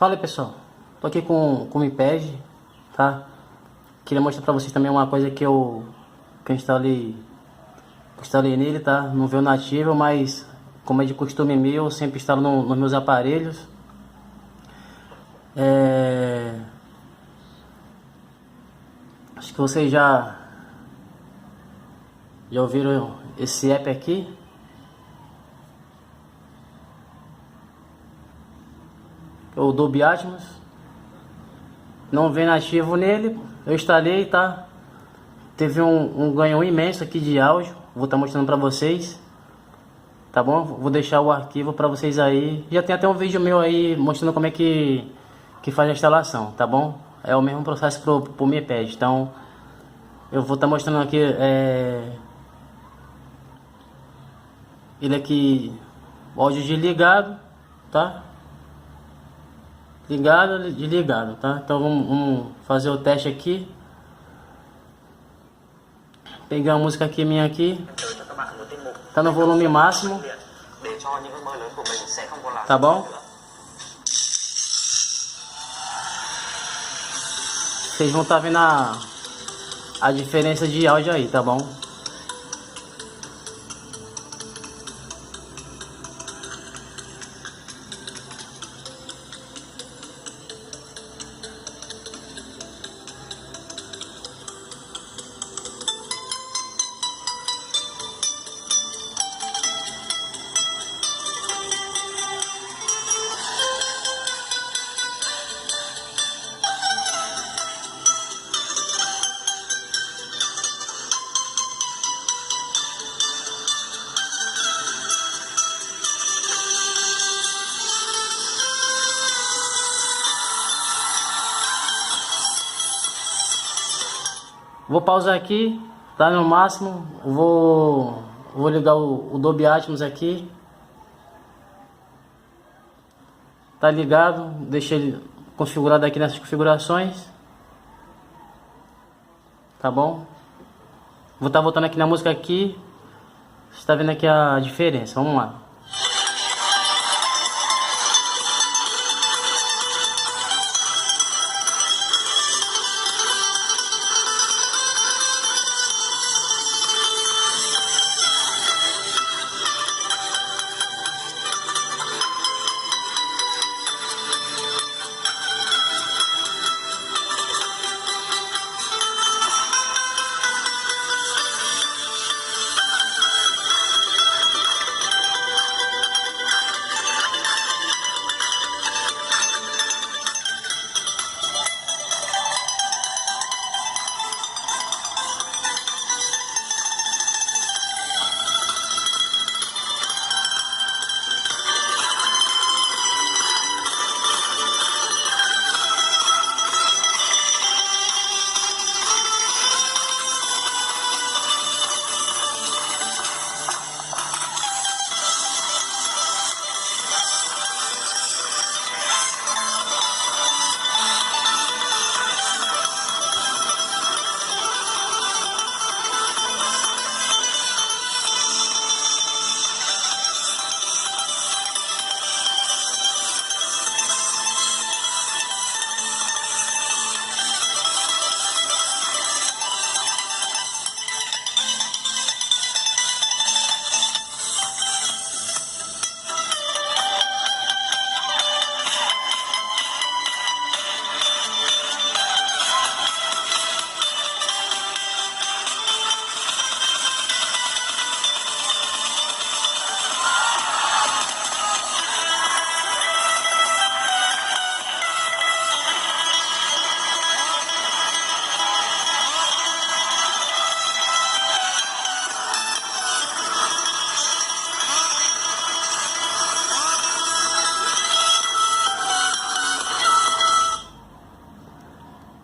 Fala aí, pessoal, tô aqui com o Mi Pad, tá? Queria mostrar pra vocês também uma coisa que eu instalei nele, tá? Não veio nativo, mas como é de costume meu, eu sempre instalo nos meus aparelhos. Acho que vocês já ouviram esse app aqui. O Dolby Atmos. Não vem nativo nele, eu instalei, tá? Teve um ganho imenso aqui de áudio, vou estar mostrando pra vocês, tá bom? Vou deixar o arquivo pra vocês aí. Já tem até um vídeo meu aí mostrando como é que faz a instalação, tá bom? É o mesmo processo pro Mi Pad, então eu vou estar mostrando aqui ele aqui, áudio desligado, tá? Ligado, desligado, tá? Então vamos fazer o teste aqui. Pegar a música aqui minha aqui. Tá no volume máximo. Tá bom? Vocês vão estar vendo a diferença de áudio aí, tá bom? Vou pausar aqui, tá no máximo. Vou ligar o Dolby Atmos aqui. Tá ligado, deixei ele configurado aqui nessas configurações. Tá bom? Vou estar voltando aqui na música aqui. Você está vendo aqui a diferença, vamos lá.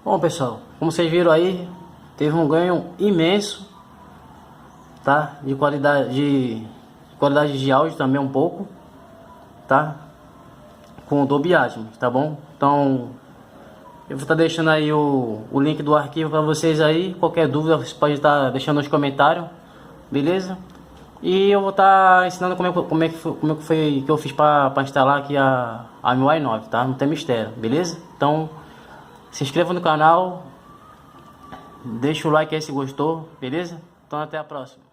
Bom, pessoal, como vocês viram aí, teve um ganho imenso, tá? De qualidade de áudio também um pouco, tá? Com o Dolby Atmos, tá bom? Então, eu vou estar deixando aí o link do arquivo para vocês aí. Qualquer dúvida, você pode estar deixando nos comentários, beleza? E eu vou estar ensinando como é que foi que eu fiz para instalar aqui a MIUI 9, tá? Não tem mistério, beleza? Então, se inscreva no canal, deixa o like aí se gostou, beleza? Então até a próxima.